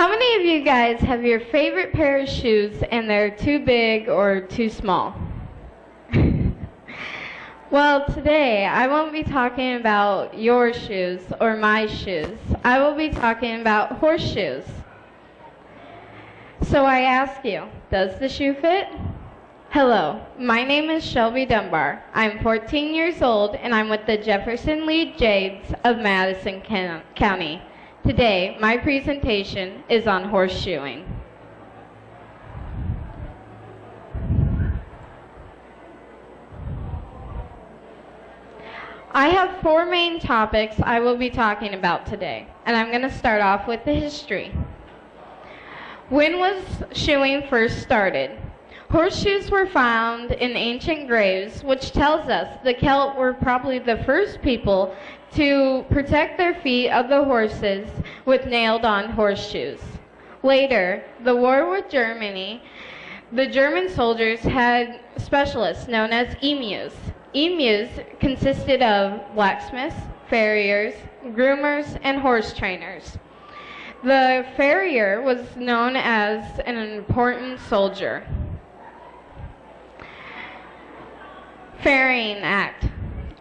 How many of you guys have your favorite pair of shoes and they're too big or too small? Well, today I won't be talking about your shoes or my shoes. I will be talking about horseshoes. So I ask you, does the shoe fit? Hello, my name is Shelby Dunbar. I'm 14 years old and I'm with the Jefferson Lead Jades of Madison County. Today, my presentation is on horseshoeing. I have four main topics I will be talking about today, and I'm going to start off with the history. When was shoeing first started? Horseshoes were found in ancient graves, which tells us the Celt were probably the first people to protect their feet of the horses with nailed-on horseshoes. Later, the war with Germany, the German soldiers had specialists known as emus. Emus consisted of blacksmiths, farriers, groomers, and horse trainers. The farrier was known as an important soldier. Farrier's Act.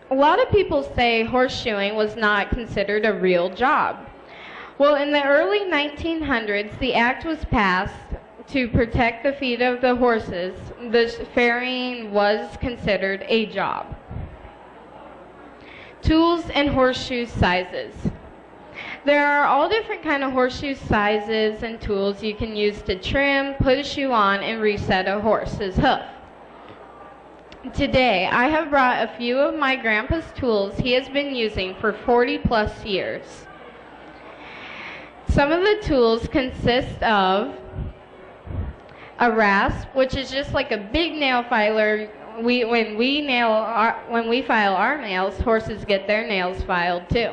A lot of people say horseshoeing was not considered a real job. Well, in the early 1900s, the act was passed to protect the feet of the horses. The farrieing was considered a job. Tools and horseshoe sizes. There are all different kind of horseshoe sizes and tools you can use to trim, put a shoe on, and reset a horse's hoof. Today, I have brought a few of my grandpa's tools he has been using for 40+ years. Some of the tools consist of a rasp, which is just like a big nail filer. When we file our nails, horses get their nails filed too.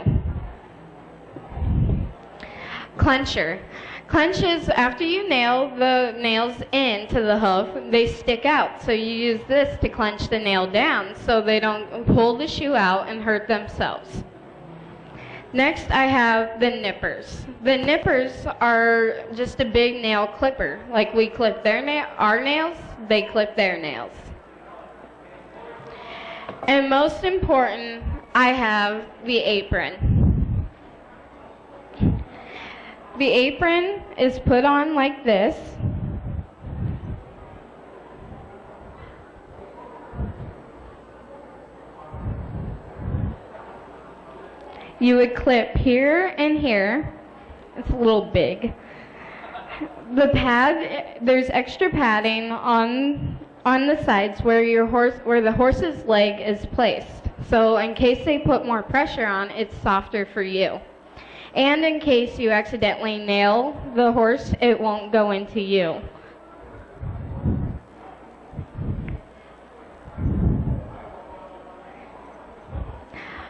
Clencher. Clenches, after you nail the nails into the hoof, they stick out. So you use this to clench the nail down so they don't pull the shoe out and hurt themselves. Next, I have the nippers. The nippers are just a big nail clipper. Like we clip our nails, they clip their nails. And most important, I have the apron. The apron is put on like this. You would clip here and here. It's a little big. The pad, there's extra padding on the sides where the horse's leg is placed. So in case they put more pressure on, it's softer for you. And in case you accidentally nail the horse, it won't go into you.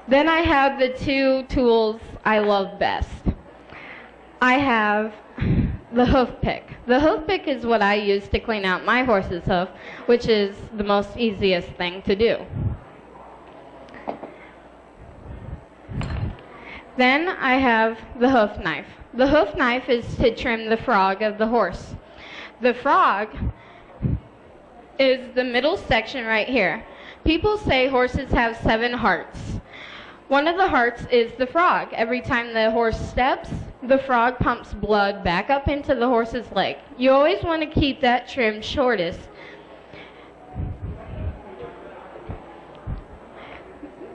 Then I have the two tools I love best. I have the hoof pick. The hoof pick is what I use to clean out my horse's hoof, which is the most easiest thing to do. Then I have the hoof knife. The hoof knife is to trim the frog of the horse. The frog is the middle section right here. People say horses have 7 hearts. One of the hearts is the frog. Every time the horse steps, the frog pumps blood back up into the horse's leg. You always want to keep that trim shortest.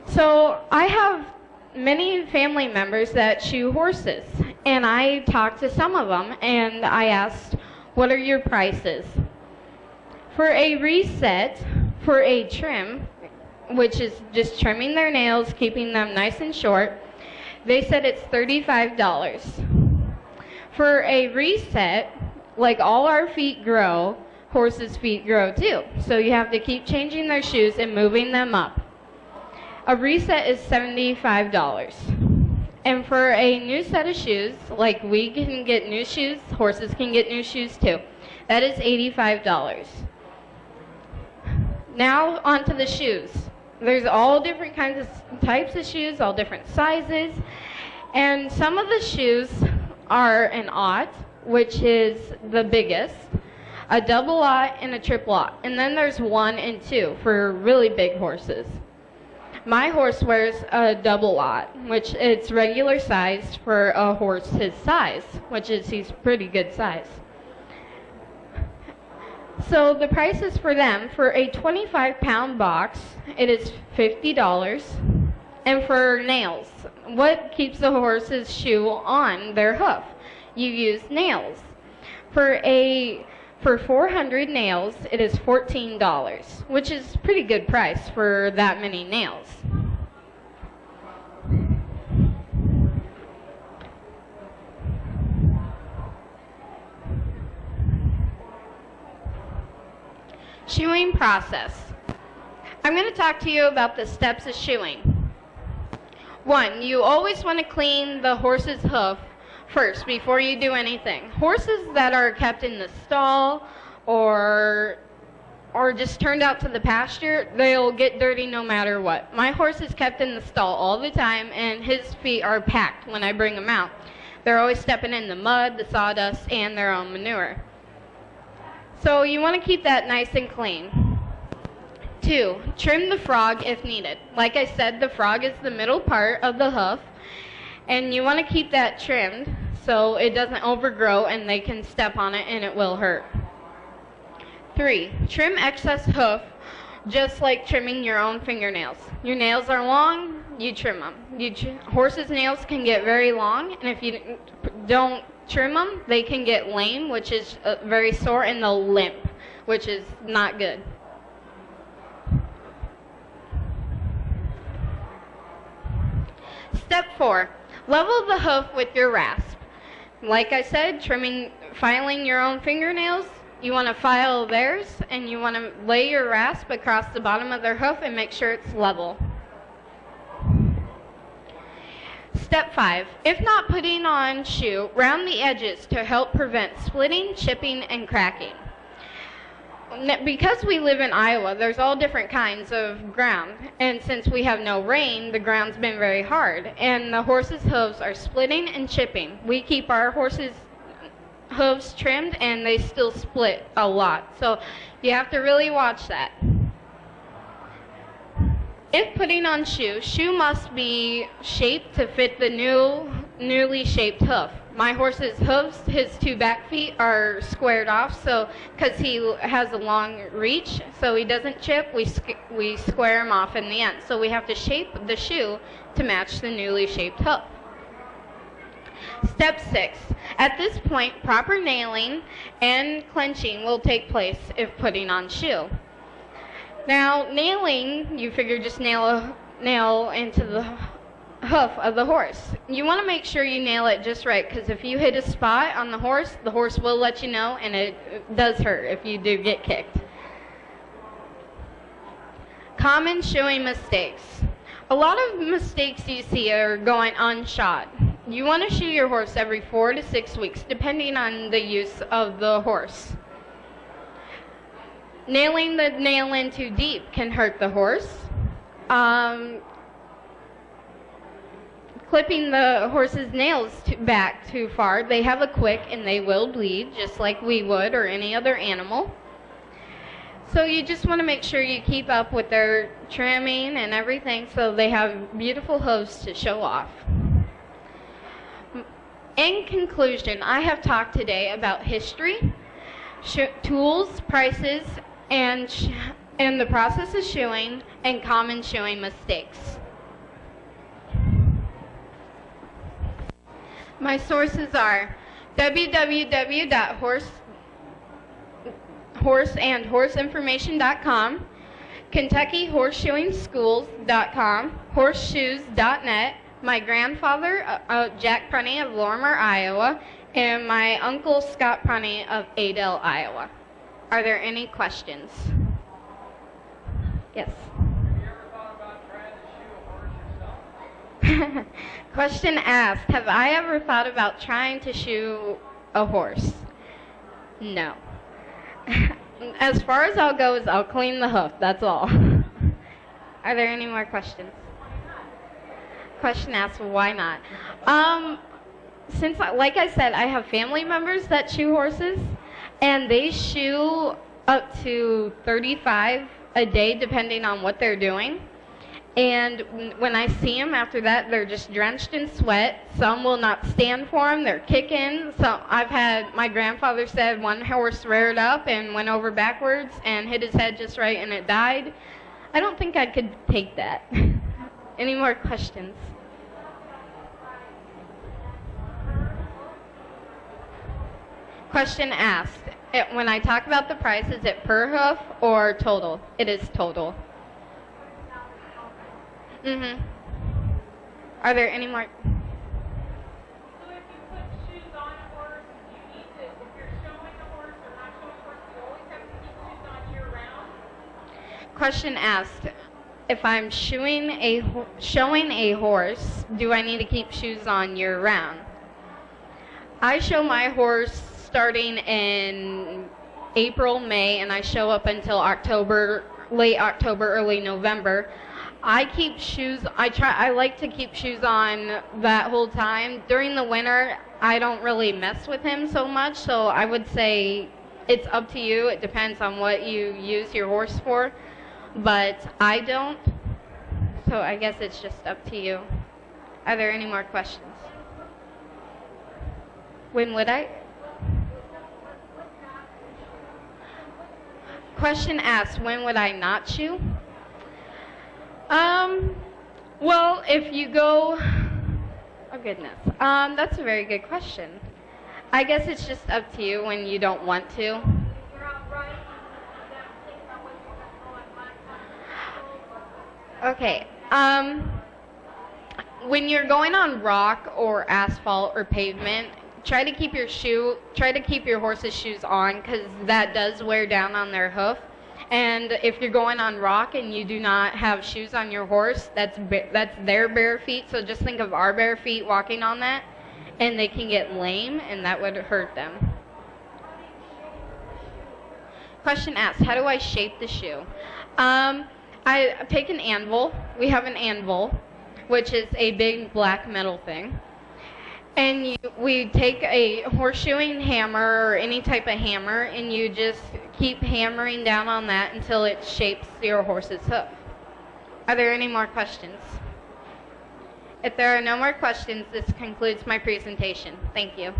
So I have many family members that shoe horses, and I talked to some of them and I asked, what are your prices? For a reset, for a trim, which is just trimming their nails, keeping them nice and short, they said it's $35. For a reset, like all our feet grow, horses' feet grow too. So you have to keep changing their shoes and moving them up. A reset is $75. And for a new set of shoes, like we can get new shoes, horses can get new shoes too. That is $85. Now onto the shoes. There's all different kinds of types of shoes, all different sizes. And some of the shoes are an aught, which is the biggest, a double lot, and a triple lot. And then there's 1 and 2 for really big horses. My horse wears a double lot, which it's regular size for a horse his size, which is he's pretty good size. So the prices for them, for a 25-pound box, it is $50. And for nails, what keeps the horse's shoe on their hoof? You use nails. For 400 nails, it is $14, which is pretty good price for that many nails. Shoeing process. I'm going to talk to you about the steps of shoeing. 1, you always want to clean the horse's hoof first before you do anything. Horses that are kept in the stall or just turned out to the pasture, they'll get dirty no matter what. My horse is kept in the stall all the time, and his feet are packed when I bring him out. They're always stepping in the mud, the sawdust, and their own manure. So you want to keep that nice and clean. 2, trim the frog if needed. Like I said, the frog is the middle part of the hoof, and you want to keep that trimmed so it doesn't overgrow and they can step on it and it will hurt. 3, trim excess hoof just like trimming your own fingernails. Your nails are long, you trim them. Horses' nails can get very long, and if you don't trim them, they can get lame, which is very sore, and they'll limp, which is not good. Step 4, level the hoof with your rasp. Like I said, filing your own fingernails, you want to file theirs, and you want to lay your rasp across the bottom of their hoof and make sure it's level. Step 5, if not putting on shoe, round the edges to help prevent splitting, chipping, and cracking. Because we live in Iowa, there's all different kinds of ground, and since we have no rain, the ground's been very hard, and the horses' hooves are splitting and chipping. We keep our horses' hooves trimmed, and they still split a lot, so you have to really watch that. If putting on shoe must be shaped to fit the newly shaped hoof. My horse's hooves, his 2 back feet are squared off, so because he has a long reach, so he doesn't chip, we square him off in the end. So we have to shape the shoe to match the newly shaped hoof. Step 6. At this point, proper nailing and clenching will take place if putting on shoe. Now, nailing, you figure just nail a nail into the hoof of the horse. You want to make sure you nail it just right, because if you hit a spot on the horse will let you know, and it does hurt if you do get kicked. Common shoeing mistakes. A lot of mistakes you see are going unshod. You want to shoe your horse every 4 to 6 weeks, depending on the use of the horse. Nailing the nail in too deep can hurt the horse. Clipping the horse's nails back too far, they have a quick and they will bleed, just like we would or any other animal. So you just want to make sure you keep up with their trimming and everything so they have beautiful hooves to show off. In conclusion, I have talked today about history, tools, prices, and the process of shoeing, and common shoeing mistakes. My sources are www.horseandhorseinformation.com, KentuckyHorseshoeingSchools.com, Horseshoes.net, my grandfather, Jack Prunny of Lorimer, Iowa, and my uncle, Scott Prunny of Adel, Iowa. Are there any questions? Yes. Have you ever thought about trying to shoe a horse yourself? Question asked, have I ever thought about trying to shoe a horse? No. As far as I'll go is I'll clean the hoof, that's all. Are there any more questions? Question asked, why not? since, like I said, I have family members that shoe horses, and they shoe up to 35 a day depending on what they're doing. And when I see them after that, they're just drenched in sweat. Some will not stand for them. They're kicking. So I've had, my grandfather said one horse reared up and went over backwards and hit his head just right and it died. I don't think I could take that. Any more questions? Question asked. When I talk about the price, is it per hoof or total? It is total. Are there any more? So if you put shoes on a horse, you need to, if you're showing a horse or not showing a horse, you always have to keep shoes on year round? Question asked. If I'm showing a horse, do I need to keep shoes on year round? I show my horse starting in April, May, and I show up until October, late October, early November. I keep shoes, I like to keep shoes on that whole time. During the winter, I don't really mess with him so much, so I would say it's up to you. It depends on what you use your horse for, but I don't, so I guess it's just up to you. Are there any more questions? When would I? Question asked, when would I not shoe? Well, if you go, oh goodness, that's a very good question. I guess it's just up to you when you don't want to. Okay, when you're going on rock or asphalt or pavement, try to keep your horse's shoes on because that does wear down on their hoof. And if you're going on rock and you do not have shoes on your horse, that's their bare feet. So just think of our bare feet walking on that, and they can get lame, and that would hurt them. Question asked, how do I shape the shoe? I take an anvil. We have an anvil, which is a big black metal thing. And we take a horseshoeing hammer or any type of hammer, and you just keep hammering down on that until it shapes your horse's hoof. Are there any more questions? If there are no more questions, this concludes my presentation. Thank you.